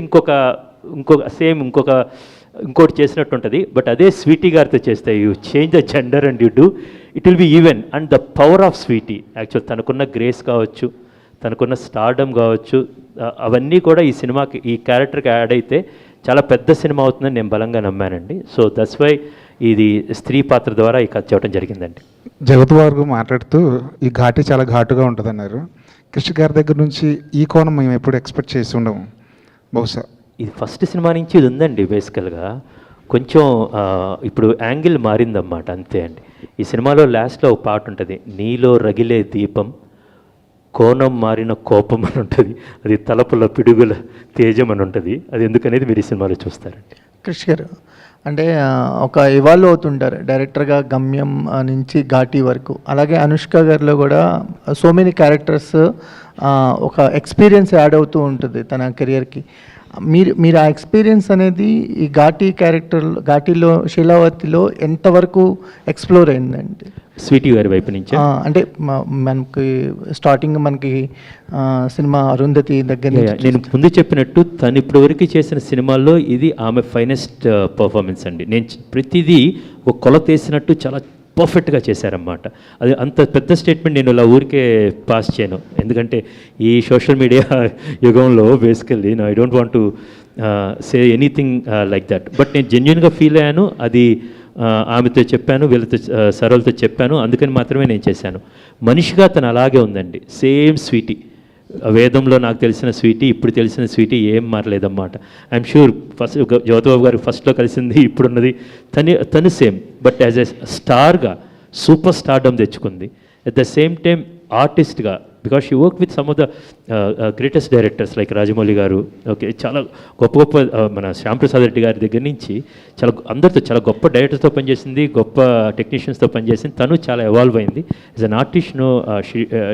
ఇంకోటి చేసినట్టు ఉంటుంది. బట్ అదే స్వీటీ గారితో చేస్తే you change the gender and you do it will be even. And the power of Sweety actual తనకున్న గ్రేస్ కావచ్చు, తనకున్న స్టార్డమ్ కావచ్చు, అవన్నీ కూడా ఈ సినిమాకి ఈ క్యారెక్టర్కి యాడ్ అయితే చాలా పెద్ద సినిమా అవుతుందని నేను బలంగా నమ్మానండి. సో దట్స్ వై ఇది స్త్రీ పాత్ర ద్వారా ఈ కథ చేయడం జరిగిందండి. జగత్ వారు మాట్లాడుతూ ఈ ఘాటి చాలా ఘాటుగా ఉంటుంది అన్నారు. కృష్ణ గారి దగ్గర నుంచి ఈ కోణం మేము ఎప్పుడు ఎక్స్పెక్ట్ చేసి ఉండము. బహుశా ఇది ఫస్ట్ సినిమా నుంచి ఇది ఉందండి. బేసికల్గా కొంచెం ఇప్పుడు యాంగిల్ మారిందన్నమాట, అంతే అండి. ఈ సినిమాలో లాస్ట్లో ఒక పాట ఉంటుంది, నీలో రగిలే దీపం కోణం మారిన కోపం అని ఉంటుంది, అది తలపుల పిడుగుల తేజం అని ఉంటుంది. అది ఎందుకనేది మీరు ఈ సినిమాలో చూస్తారండి. కృష్ గారు అంటే ఒక ఇవాల్వ్ అవుతుంటారు డైరెక్టర్గా గమ్యం నుంచి ఘాటి వరకు. అలాగే అనుష్క గారిలో కూడా సో మెనీ క్యారెక్టర్స్ ఒక ఎక్స్పీరియన్స్ యాడ్ అవుతూ ఉంటుంది తన కెరియర్కి. మీరు ఆ ఎక్స్పీరియన్స్ అనేది ఈ ఘాటిలో శీలావతిలో ఎంతవరకు ఎక్స్ప్లోర్ అయిందండి? స్వీటీ గారి వైపు నుంచి అంటే మనకి స్టార్టింగ్ సినిమా అరుంధతి దగ్గర నేను ముందు చెప్పినట్టు తను ఇప్పటి వరకు చేసిన సినిమాల్లో ఇది ఆమె ఫైనెస్ట్ పర్ఫార్మెన్స్ అండి. నేను ప్రతిదీ ఒక కొలత వేసినట్టు చాలా పర్ఫెక్ట్గా చేశారన్నమాట. అది అంత పెద్ద స్టేట్మెంట్ నేను ఇలా ఊరికే పాస్ చేయను, ఎందుకంటే ఈ సోషల్ మీడియా యుగంలో basically I don't want to say anything like that. But నేను జెన్యున్గా ఫీల్ అయ్యాను. అది ఆమెతో చెప్పాను, వీళ్ళతో సరళతో చెప్పాను, అందుకని మాత్రమే నేను చేశాను. మనిషిగా తను అలాగే ఉందండి, సేమ్ స్వీటీ. వేదంలో నాకు తెలిసిన స్వీటీ, ఇప్పుడు తెలిసిన స్వీటీ ఏం మారలేదన్నమాట. ఐఎమ్ షూర్ ఫస్ట్ జ్యోతిబాబు గారు ఫస్ట్లో కలిసింది ఇప్పుడున్నది తను సేమ్. బట్ యాజ్ ఎ స్టార్గా సూపర్ స్టార్డమ్ తెచ్చుకుంది. అట్ ద సేమ్ టైం ఆర్టిస్ట్గా, because she work with some of the greatest directors like Rajamouli garu, okay, చాలా గొప్ప గొప్ప మన శ్యామ్ ప్రసాద్ రెడ్డి గారి దగ్గర నుంచి అందరితో చాలా గొప్ప డైరెక్టర్స్తో పనిచేసింది, గొప్ప టెక్నీషియన్స్తో పనిచేసింది. తను చాలా ఎవాల్వ్ అయింది. As an artist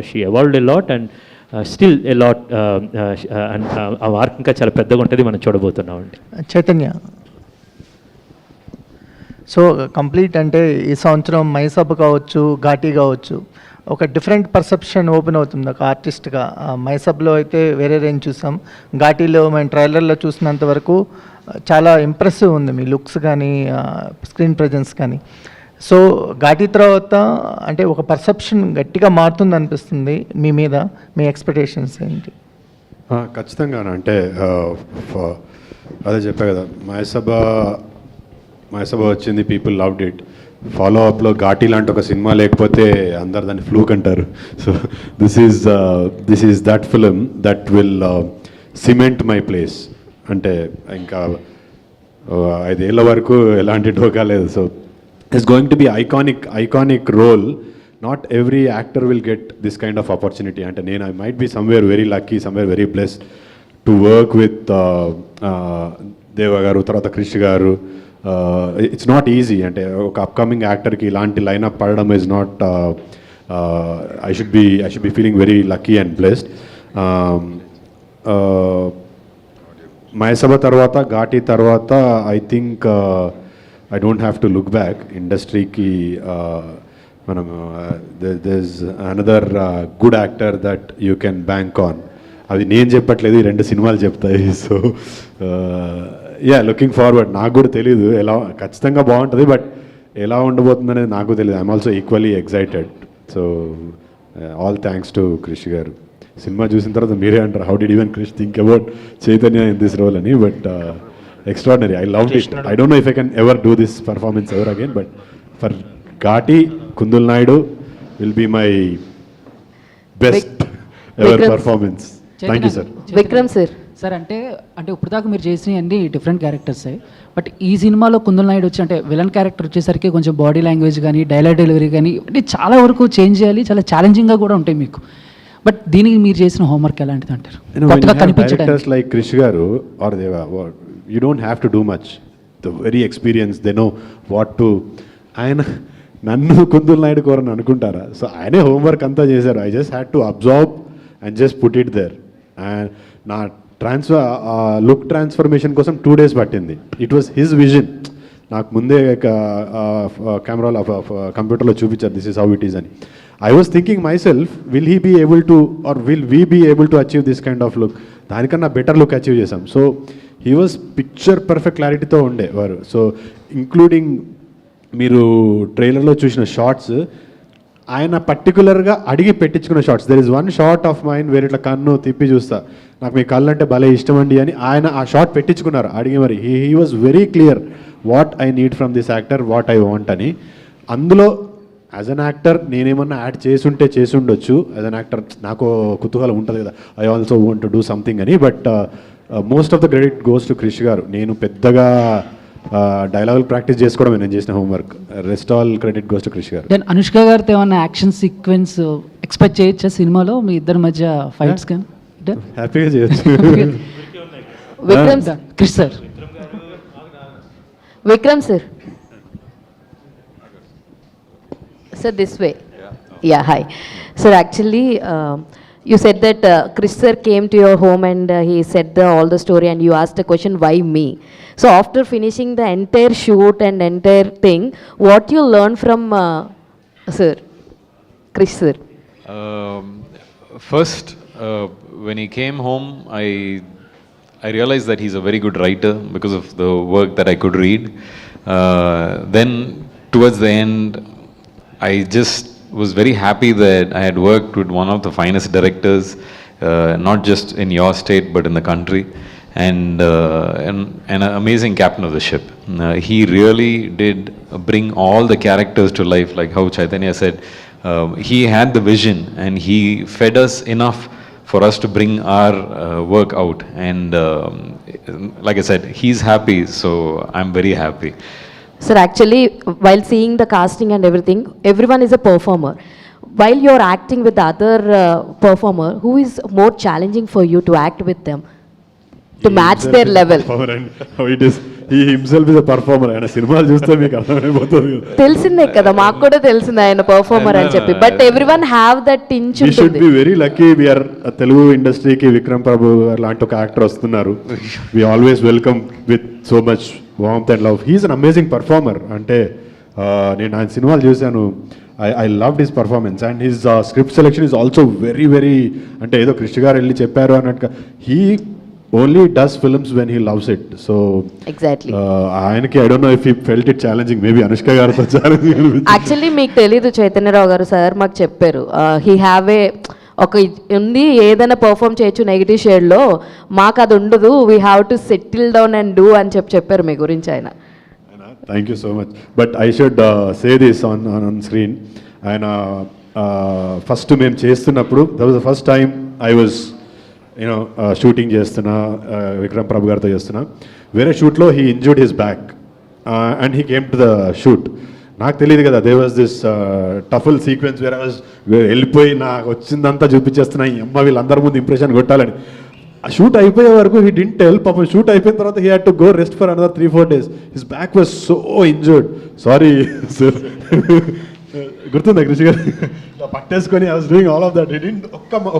she evolved a lot and still a lot, and ఆ మార్క్ ఇంకా చాలా పెద్దగా ఉంటుంది, మనం చూడబోతున్నామండి. చైతన్య, సో కంప్లీట్ అంటే ఈ సంవత్సరం మైసభ కావచ్చు, ఘాటీ కావచ్చు, ఒక డిఫరెంట్ పర్సెప్షన్ ఓపెన్ అవుతుంది ఒక ఆర్టిస్ట్గా. మైసబ్లో అయితే వేరే రేంజ్ చూసాం, ఘాటీలో మేము ట్రైలర్లో చూసినంత వరకు చాలా ఇంప్రెసివ్ ఉంది మీ లుక్స్ కానీ స్క్రీన్ ప్రజెన్స్ కానీ. సో ఘాటీ తర్వాత అంటే ఒక పర్సెప్షన్ గట్టిగా మారుతుంది అనిపిస్తుంది మీ మీద, మీ ఎక్స్పెక్టేషన్స్ ఏంటి? ఖచ్చితంగా అంటే అదే చెప్పా కదా, మైసభ వచ్చింది, పీపుల్ లవ్డ్ ఇట్. ఫాలో అప్లో ఘాటీ లాంటి ఒక సినిమా లేకపోతే అందరు దాన్ని ఫ్లూక్ అంటారు. So this is that film that will cement my place. అంటే ఇంకా 5 ఏళ్ళ వరకు ఎలాంటి ఢోకా లేదు. So it's going to be iconic role. Not every actor will get this kind of opportunity. అంటే నేను I might be somewhere very lucky, somewhere very blessed to work with Deva garu, తర్వాత క్రిష్ గారు. It's not easy. అంటే ఒక upcoming యాక్టర్కి ఇలాంటి lineup పడడం is not, I should be feeling very lucky and blessed. మైసభ తర్వాత, ఘాటీ తర్వాత I think I don't have to look back. ఇండస్ట్రీకి మనం there's another good actor that you can bank on. అది నేను చెప్పట్లేదు, ఈ 2 సినిమాలు చెప్తాయి. So looking forward. నాకు కూడా తెలీదు ఎలా, ఖచ్చితంగా బాగుంటుంది, బట్ ఎలా ఉండబోతుంది అనేది నాకు తెలియదు. I'm also equally excited. So all thanks to Krish garu. సినిమా చూసిన తర్వాత మీరే అంటారు, how did even Krish think about Chaitanya in this role అని. But extraordinary, I love it. I don't know if I can ever do this performance ever again, but for Ghaati, Kundul Naidu will be my best ever performance. Thank you sir. Vikram sir. Sir అంటే ఇప్పుడు దాకా మీరు చేసిన అన్ని different characters, but ఈ సినిమాలో కుందల్ నాయుడు వచ్చి అంటే విలన్ క్యారెక్టర్ వచ్చేసరికి కొంచెం బాడీ లాంగ్వేజ్ కానీ, డైలాగ్ డెలివరీ కానీ అంటే చాలా వరకు చేంజ్ చేయాలి, చాలా ఛాలెంజింగ్గా కూడా ఉంటాయి మీకు. బట్ దీనికి మీరు చేసిన హోంవర్క్ ఎలాంటిది అంటారు? కొత్తగా కనిపించడానికి లైక్ క్రిష్ గారు ఆర్ దేవా, you don't have to do much, the very experience, they know what to. ఆయన నన్ను కుందుల్ నాయుడు కోరని అనుకుంటారా? సో ఆయనే హోంవర్క్ అంతా చేశారు. I just had to observe and just put it there. And నా లుక్ ట్రాన్స్ఫర్మేషన్ కోసం 2 days పట్టింది. It was his vision. నాకు ముందే కెమెరాలో కంప్యూటర్లో చూపించారు, this is how it is అని. I was thinking myself, will he be able to or will we be able to achieve this kind of look. దానికన్నా better look achieve చేశాం. So he was picture perfect క్లారిటీతో ఉండేవారు. So including మీరు ట్రైలర్లో చూసిన shorts, ఆయన పర్టికులర్గా అడిగి పెట్టించుకున్న shorts. There is 1 shot of mind వేరే ఇట్లా కన్ను తిప్పి చూస్తా, నాకు మీ కళ్ళు అంటే భలే ఇష్టం అండి అని ఆయన ఆ షార్ట్ పెట్టించుకున్నారు అడిగి. మరి he was very clear what I need from this actor, what I want అని. అందులో యాజ్ అన్ యాక్టర్ నేనేమన్నా యాడ్ చేసి ఉండొచ్చు. యాజ్ అన్ యాక్టర్ నాకు కుతూహలం ఉంటుంది కదా, I also want to do something అని. But most of the credit goes to Krish garu. నేను పెద్దగా డైలాగులు ప్రాక్టీస్ చేసుకోవడమే నేను చేసిన homework. Rest all credit goes to Krish garu. Then Anushka గారితో ఏమన్నా యాక్షన్ సీక్వెన్స్ ఎక్స్పెక్ట్ చేయొచ్చా సినిమాలో మీ ఇద్దరి మధ్య ఫైట్స్ కానీ? హ్యాపీగా చేయొచ్చు. Vikram Krish sir. Vikram sir. Sir, this way. Yeah, hi. Sir, actually, you said that Chris sir came to your home and he said all the story and you asked the question, why me? So after finishing the entire shoot and entire thing, what you learned from sir, Chris sir? First, when he came home, I realized that he's a very good writer because of the work that I could read. Then towards the end, I just was very happy that I had worked with one of the finest directors, not just in your state but in the country, and an amazing captain of the ship. He really did bring all the characters to life, like how Chaitanya said. He had the vision and he fed us enough for us to bring our work out, and like I said, he's happy, so I'm very happy. Sir, actually, while seeing the casting and everything, everyone is a performer. While you're acting with the other performer, who is more challenging for you to act with them? To match their level. He himself is a performer. ఆయన సినిమాలు చూస్తే మీకు అర్థమైపోతుంది. తెలిసిందే కదా, మాకు కూడా తెలిసింది ఆయన పర్ఫార్మర్ అని చెప్పి. But everyone have that tinge We should ఉంటుంది. be very lucky. We are Telugu ఇండస్ట్రీకి విక్రమ్ ప్రభు లాంటి ఒక యాక్టర్ వస్తున్నారు. We always welcome with so much warmth and love. He is an amazing performer. అంటే నేను ఆయన సినిమాలు చూశాను. I loved his performance and his script selection is also very very అంటే ఏదో కృష్ణ గారు వెళ్ళి చెప్పారు అన్నట్టుగా. He only does films when he loves it. So exactly. ఆయనకి I don't know if he felt it challenging. Maybe Anushka గారితో challenging. Actually మీకు తెలీదు, చైతన్యరావు గారు సార్ మాకు చెప్పారు, హీ హ్యావ్ ఏ ఒక ఉంది, ఏదైనా పర్ఫామ్ చేయొచ్చు నెగిటివ్ షేడ్లో, మాకు అది ఉండదు, we have to settle down and do అని చెప్పారు మీ గురించి ఆయన. Thank you so much. But I should say this on screen. ఆయన ఫస్ట్ మేము చేస్తున్నప్పుడు, that was the first time I was shooting చేస్తున్నా, విక్రమ్ ప్రభు గారితో చేస్తున్నా. వేరే షూట్లో he injured his back and he came to the shoot. నాకు తెలియదు కదా, దే వాజ్ దిస్ టఫుల్ సీక్వెన్స్ వేర్ ఐ వాజ్ వెళ్ళిపోయి నాకు వచ్చిందంతా చూపించేస్తున్నా, ఈ అమ్మ వీళ్ళందరి ముందు ఇంప్రెషన్ కొట్టాలని. ఆ షూట్ అయిపోయే వరకు హీ డింట్ టెల్. పాపం షూట్ అయిపోయిన తర్వాత he had to go rest for another 3-4 days. His back was so injured. Sorry sir, గుర్తుందా కృషి గారు? పట్టేసుకొని I was doing all of that. He didn't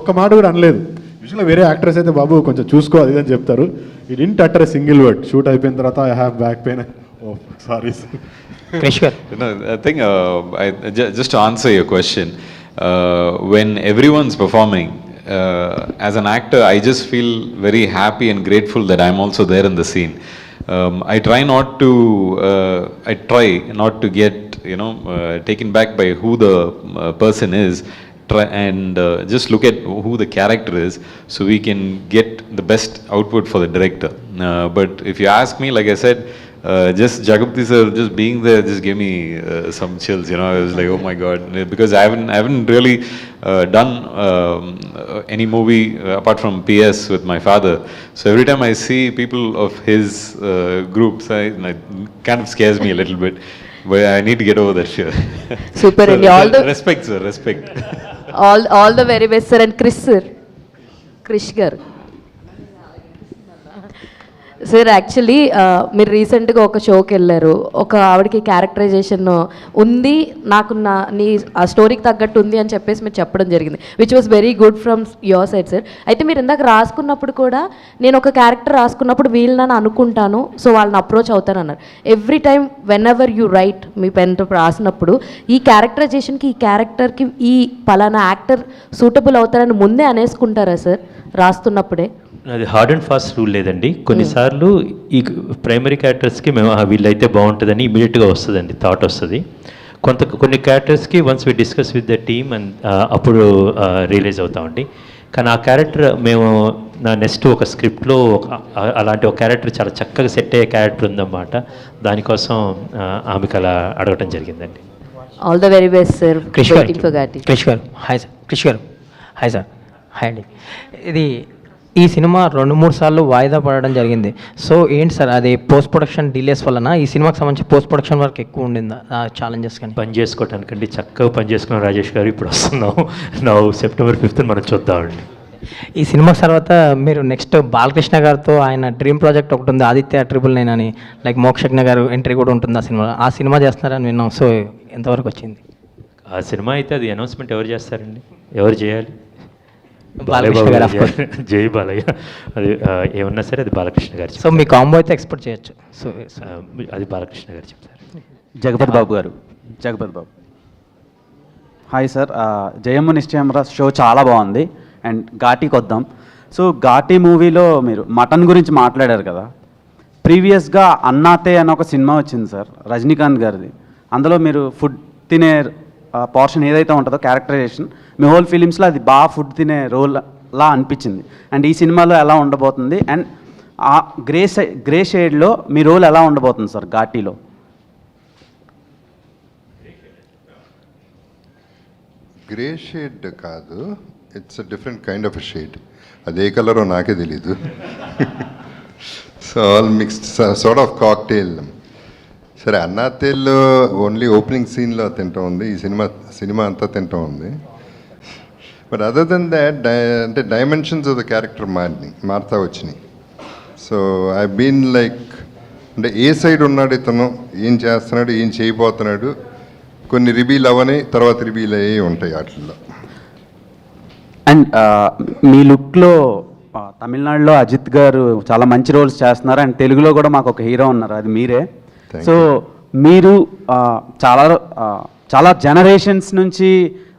ఒక్క మాట కూడా అనలేదు. యూజువల్గా వేరే యాక్టర్స్ అయితే బాబు కొంచెం చూసుకో అది అని చెప్తారు. He didn't utter a single word. Shoot అయిపోయిన తర్వాత I have back pain. Oh sorry sir. I think just to answer your question, when everyone's performing, as an actor, I just feel very happy and grateful that I'm also there in the scene. I try not to get taken back by who the person is. Try and just look at who the character is, so we can get the best output for the director. But if you ask me, like I said, just Jagapati sir just being there just gave me some chills. I was like, oh my god, because I haven't really done any movie apart from PS with my father. So every time I see people of his groups, it kind of scares me a little bit. But I need to get over that fear. Super, So, and all the respect, sir, respect. all the very best, sir. And Krish gar. Sir actually మీరు రీసెంట్గా ఒక షోకి వెళ్ళారు, ఒక ఆవిడకి characterisation ఉంది, నాకు నీ ఆ స్టోరీకి తగ్గట్టు ఉంది అని చెప్పేసి మీరు చెప్పడం జరిగింది, which was very good from your side sir. అయితే మీరు ఇందాక రాసుకున్నప్పుడు కూడా, నేను ఒక క్యారెక్టర్ రాసుకున్నప్పుడు వీళ్ళని అనుకుంటాను, సో వాళ్ళని అప్రోచ్ అవుతాను అన్నారు. Every time whenever you write, మీ పెన్తో రాసినప్పుడు ఈ క్యారెక్టరైజేషన్కి, ఈ క్యారెక్టర్కి ఈ పలానా యాక్టర్ సూటబుల్ అవుతారని ముందే అనేసుకుంటారా సార్ రాస్తున్నప్పుడే? అది హార్డ్ అండ్ ఫాస్ట్ రూల్ లేదండి. కొన్నిసార్లు ఈ ప్రైమరీ క్యారెక్టర్స్కి మేము వీళ్ళైతే బాగుంటుందని ఇమీడియట్గా వస్తుందండి, థాట్ వస్తుంది. కొన్ని క్యారెక్టర్స్కి once we discuss with the team and అప్పుడు రియలైజ్ అవుతామండి. కానీ ఆ క్యారెక్టర్ మేము నా నెక్స్ట్ ఒక స్క్రిప్ట్లో అలాంటి ఒక క్యారెక్టర్ చాలా చక్కగా సెట్ అయ్యే క్యారెక్టర్ ఉందన్నమాట. దానికోసం ఆమెకు అలా అడగటం జరిగిందండి. All the very best sir. Krish garu hi sir. Krish garu hi sir. Hi అండి. ఇది ఈ సినిమా 2-3 సార్లు వాయిదా పడడం జరిగింది. సో ఏంటి సార్, అది పోస్ట్ ప్రొడక్షన్ డిలేస్ వలన ఈ సినిమాకి సంబంధించి పోస్ట్ ప్రొడక్షన్ వర్క్ ఎక్కువ ఉండిందా, ఛాలెంజెస్ కానీ? పని చేసుకోవటానికండి చక్కగా పని చేసుకున్నాం రాజేష్ గారు. ఇప్పుడు వస్తున్నాం September 5th మనం చూద్దామండి. ఈ సినిమా తర్వాత మీరు నెక్స్ట్ బాలకృష్ణ గారితో ఆయన డ్రీమ్ ప్రాజెక్ట్ ఒకటి ఉంది, ఆదిత్య 999 అని, లైక్ మోక్షజ్ఞ గారు ఎంట్రీ కూడా ఉంటుంది ఆ సినిమాలో. ఆ సినిమా చేస్తున్నారని విన్నాం. సో ఎంతవరకు వచ్చింది ఆ సినిమా? అయితే అది అనౌన్స్మెంట్ ఎవరు చేస్తారండి, ఎవరు చేయాలి? బాలకృష్ణ గారు. జై బాలయ్య. అది ఏమన్నా సరే అది బాలకృష్ణ గారు. సో మీ కాంబో అయితే ఎక్స్పెక్ట్ చేయొచ్చు. సో అది బాలకృష్ణ గారు చెప్తారు. జగపతి బాబు గారు. జగపతి బాబు హాయ్ సార్. జయమ్మ నిశ్చయమరా షో చాలా బాగుంది. అండ్ ఘాటీకి వద్దాం. సో ఘాటీ మూవీలో మీరు మటన్ గురించి మాట్లాడారు కదా. ప్రీవియస్గా అన్నాతే అని ఒక సినిమా వచ్చింది సార్, రజనీకాంత్ గారిది. అందులో మీరు ఫుడ్ తినే పోర్షన్ ఏదైతే ఉంటుందో క్యారెక్టరైజేషన్, మీ హోల్ ఫిలిమ్స్లో అది బాగా ఫుడ్ తినే రోల్ లా అనిపించింది. అండ్ ఈ సినిమాలో ఎలా ఉండబోతుంది, అండ్ ఆ గ్రే షేడ్లో మీ రోల్ ఎలా ఉండబోతుంది సార్ ఘాటీలో? గ్రే షేడ్ కాదు, it's a different kind of a shade. అది ఏ కలరో నాకే తెలీదు. So all mixed sort of cocktail. సరే అన్నాతేల్లో ఓన్లీ ఓపెనింగ్ సీన్లో తింటూ ఉంది, ఈ సినిమా అంతా తింటూ ఉంది. బట్ అదర్ దెన్ దాట్ అంటే డైమెన్షన్స్ ఆఫ్ ద క్యారెక్టర్ మారుతా వచ్చినాయి. సో ఐ బీన్ లైక్ అంటే ఏ సైడ్ ఉన్నాడు ఇతను, ఏం చేస్తున్నాడు, ఏం చేయబోతున్నాడు, కొన్ని రివీల్ అవని తర్వాత రివీల్ అయ్యి ఉంటాయి వాటిల్లో. అండ్ మీ లుక్లో తమిళనాడులో అజిత్ గారు చాలా మంచి రోల్స్ చేస్తున్నారు, అండ్ తెలుగులో కూడా మాకు ఒక హీరో ఉన్నారు, అది మీరే. సో మీరు చాలా జనరేషన్స్ నుంచి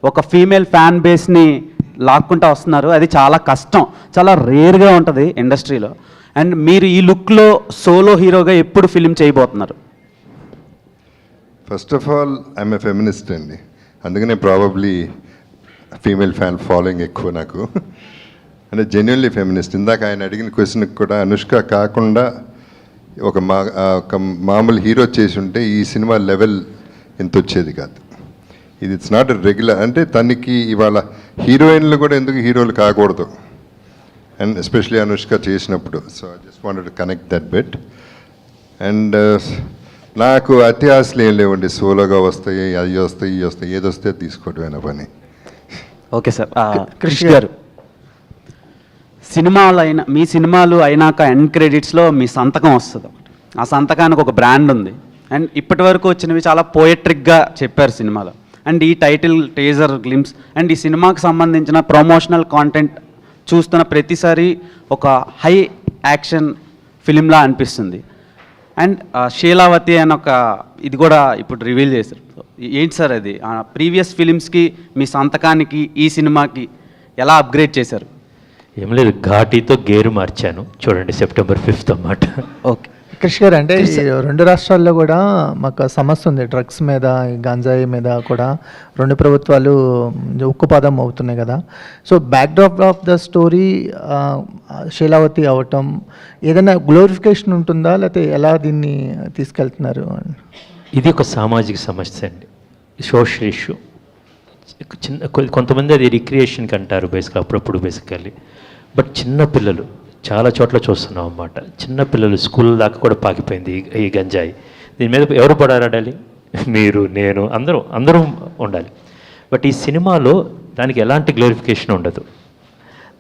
ఒక ఫీమేల్ ఫ్యాన్ బేస్ని లాక్కుంటూ వస్తున్నారు. అది చాలా కష్టం, చాలా రేర్గా ఉంటుంది ఇండస్ట్రీలో. అండ్ మీరు ఈ లుక్లో సోలో హీరోగా ఎప్పుడు ఫిలిం చేయబోతున్నారు? First of all I'm a feminist అండి, అందుకనే ప్రాబబ్లీ ఫీమేల్ ఫ్యాన్ ఫాలోయింగ్ ఎక్కువ నాకు. అంటే జెన్యున్లీ ఫెమినిస్ట్. ఇందాక ఆయన అడిగిన క్వశ్చన్కి కూడా అనుష్క కాకుండా ఒక మామూలు హీరో చేసి ఉంటే ఈ సినిమా లెవెల్ ఎంత వచ్చేది కాదు. ఇది ఇట్స్ నాట్ రెగ్యులర్. అంటే తనకి ఇవాళ హీరోయిన్లు కూడా ఎందుకు హీరోలు కాకూడదు, అండ్ ఎస్పెషలీ అనుష్క చేసినప్పుడు. So I just wanted to connect that bit. And నాకు అతి ఆశలు ఏం లేవండి, సోలోగా వస్తాయి, అవి వస్తాయి, ఇవి వస్తాయి, ఏది వస్తే తీసుకోవటమైన పని. Okay sir. క్రిష్ గారు, మీ సినిమాలు అయినాక ఎండ్ క్రెడిట్స్లో మీ సంతకం వస్తుంది. ఆ సంతకానికి ఒక బ్రాండ్ ఉంది. అండ్ ఇప్పటి వరకు వచ్చినవి చాలా పోయట్రిక్గా చెప్పారు సినిమాలో. అండ్ ఈ టైటిల్, టేజర్ గ్లిమ్స్ అండ్ ఈ సినిమాకి సంబంధించిన ప్రమోషనల్ కాంటెంట్ చూస్తున్న ప్రతిసారి ఒక హై యాక్షన్ ఫిలింలా అనిపిస్తుంది. అండ్ శీలావతి అని ఒక ఇది కూడా ఇప్పుడు రివీల్ చేశారు. ఏంటి సార్ అది? ప్రీవియస్ ఫిలిమ్స్కి మీ సంతకానికి ఈ సినిమాకి ఎలా అప్గ్రేడ్ చేశారు? ఏం లేదు, ఘాటీతో గేరు మార్చాను. చూడండి, September 5th అన్నమాట. ఓకే క్రిష్ గారు, అంటే ఈ 2 రాష్ట్రాల్లో కూడా మాకు సమస్య ఉంది డ్రగ్స్ మీద, గంజాయి మీద కూడా 2 ప్రభుత్వాలు ఉక్కుపాదం అవుతున్నాయి కదా. So backdrop of the story Sheelavathi అవటం ఏదైనా గ్లోరిఫికేషన్ ఉంటుందా, లేకపోతే ఎలా దీన్ని తీసుకెళ్తున్నారు? ఇది ఒక సామాజిక సమస్య అండి, సోషల్ ఇష్యూ. కొంతమంది అది రిక్రియేషన్కి అంటారు బేసిక్గా, అప్పుడప్పుడు బేసికల్లీ. బట్ చిన్నపిల్లలు చాలా చోట్ల చూస్తున్నాం అన్నమాట. చిన్నపిల్లలు స్కూల్ దాకా కూడా పాకిపోయింది ఈ గంజాయి. దీని మీద ఎవరు పోరాడాలి? మీరు, నేను, అందరం ఉండాలి. బట్ ఈ సినిమాలో దానికి ఎలాంటి గ్లోరిఫికేషన్ ఉండదు.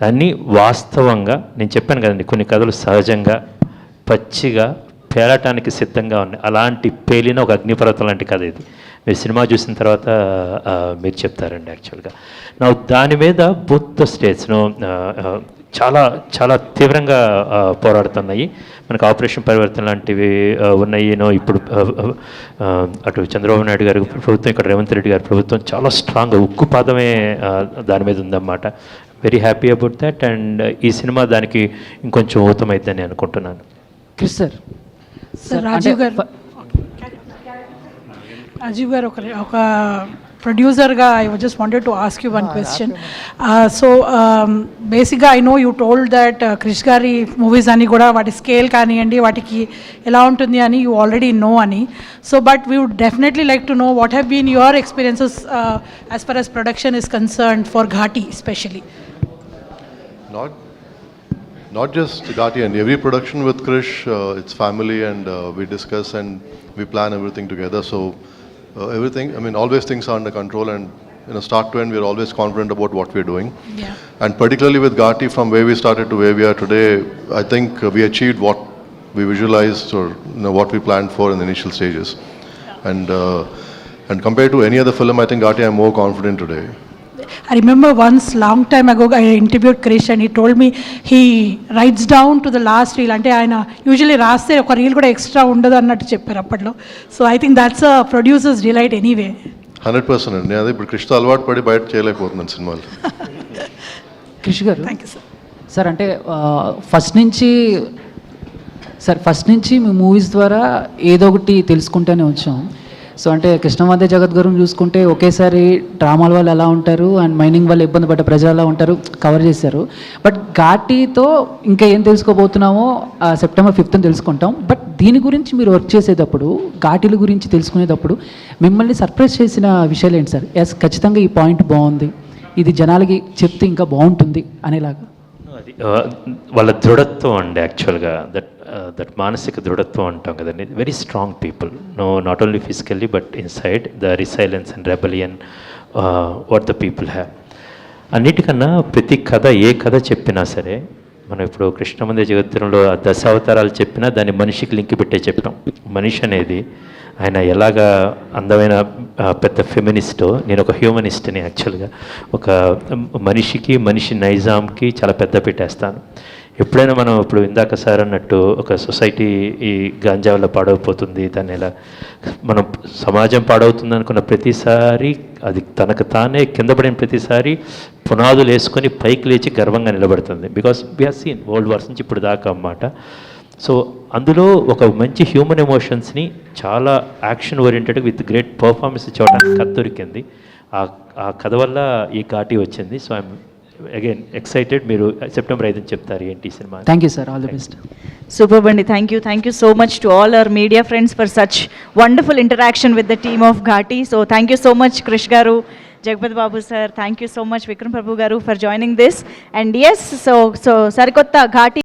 దాన్ని వాస్తవంగా, నేను చెప్పాను కదండి, కొన్ని కథలు సహజంగా పచ్చిగా పేలటానికి సిద్ధంగా ఉన్నాయి. అలాంటి పేలిన ఒక అగ్నిపర్వతం లాంటి కథ ఇది. మీరు సినిమా చూసిన తర్వాత మీరు చెప్తారండి. యాక్చువల్గా దాని మీద బోత్ ద స్టేట్స్ను చాలా చాలా తీవ్రంగా పోరాడుతున్నాయి. మనకు ఆపరేషన్ పరివర్తన లాంటివి ఉన్నాయి. ఇప్పుడు అటు చంద్రబాబు నాయుడు గారి ప్రభుత్వం, ఇక్కడ రేవంత్ రెడ్డి గారి ప్రభుత్వం చాలా స్ట్రాంగ్ ఉక్కుపాదమే దాని మీద ఉందన్నమాట. Very happy about that. And ఈ సినిమా దానికి ఇంకొంచెం ఊతమైద్దని అనుకుంటున్నాను. క్రిష్ సార్, రాజీవ్ గారు ఒక ప్రొడ్యూసర్గా I just wanted to ask you one question. So బేసిక్గా I know you told that Krish గారి మూవీస్ అని కూడా వాటి స్కేల్ కానివ్వండి, వాటికి ఎలా ఉంటుంది అని యూ ఆల్రెడీ నో అని. So but we would definitely like to know what have been your experiences as far as production is concerned for Ghaati especially. Not just Ghati, and every production with Krish, it's family, and we discuss and we plan everything together. So everything, I mean, always things are under control, and start to end, we're always confident about what we're doing. Yeah. And particularly with Ghati, from where we started to where we are today, I think we achieved what we visualized, or what we planned for in the initial stages. And compared to any other film, I think Ghati, I'm more confident today. I remember once long time ago I interviewed Krish and he told me he writes down to the last reel. అంటే ఆయన usually రాస్తే ఒక reel కూడా extra ఉండదు అన్నట్టు చెప్పారు అప్పట్లో. So I think that's a producers delight anyway. 100% అండి. అదే ఇప్పుడు కృష్ణతో అలవాటు పడి బయట చేయలేకపోతున్నాను సినిమాలు. క్రిష్ గారు, థ్యాంక్ యూ సార్. సార్ అంటే ఫస్ట్ నుంచి మీ మూవీస్ ద్వారా ఏదో ఒకటి తెలుసుకుంటూనే వచ్చాం. సో అంటే కృష్ణమాదే జగత్ గారు చూసుకుంటే ఒకేసారి డ్రామాల వాళ్ళు ఎలా ఉంటారు అండ్ మైనింగ్ వాళ్ళు ఇబ్బంది పడ్డ ప్రజలు ఎలా ఉంటారు కవర్ చేశారు. బట్ ఘాటీతో ఇంకా ఏం తెలుసుకోబోతున్నామో September 5th తెలుసుకుంటాం. బట్ దీని గురించి మీరు వర్క్ చేసేటప్పుడు, ఘాటీల గురించి తెలుసుకునేటప్పుడు మిమ్మల్ని సర్ప్రైజ్ చేసిన విషయాలు ఏంటి సార్? ఎస్, ఖచ్చితంగా ఈ పాయింట్ బాగుంది, ఇది జనాలకి చెప్తే ఇంకా బాగుంటుంది అనేలాగా. అది వాళ్ళ దృఢత్వం అండి. యాక్చువల్గా దట్ దట్ మానసిక దృఢత్వం అంటాం కదండి, very strong people, not only physically but inside the resilience and rebellion what the people have. అన్నిటికన్నా ప్రతి కథ, ఏ కథ చెప్పినా సరే, మనం ఇప్పుడు కృష్ణమందిర జగత్తులో ఆ దశావతారాలు చెప్పినా దాన్ని మనిషికి లింక్ పెట్టే చెప్పాం. మనిషి అనేది ఆయన ఎలాగా అందమైన పెద్ద ఫెమినిస్టో, నేను ఒక హ్యూమనిస్ట్ని యాక్చువల్గా. ఒక మనిషికి, మనిషి నైజాంకి చాలా పెద్ద పెట్టేస్తాను. ఎప్పుడైనా మనం ఇప్పుడు ఇందాక సార్ అన్నట్టు ఒక సొసైటీ ఈ గాంజా వల్ల పాడైపోతుంది, దాన్ని ఎలా మనం సమాజం పాడవుతుంది అనుకున్న ప్రతిసారి అది తనకు తానే కింద పడిన ప్రతిసారి పునాదులు వేసుకొని పైకి లేచి గర్వంగా నిలబడుతుంది. Because we have seen world wars నుంచి ఇప్పుడు దాకా అన్నమాట. సో అందులో ఒక మంచి హ్యూమన్ ఎమోషన్స్ని చాలా action oriented with great performance చూడడానికి కథ దొరికింది. ఆ కథ వల్ల ఈ ఘాటి వచ్చింది. So I'm again excited. మీరు సెప్టెంబర్ 5 చెప్తారు ఏంటి ఈ సినిమా. Thank you sir, all the best. Super అండి, thank you so much to all our media friends for such wonderful interaction with the team of Ghaati. So thank you so much Krish garu, Jagapathi Babu sir, thank you so much Vikram Prabhu garu for joining this. And yes, so సరికొత్త ఘాటి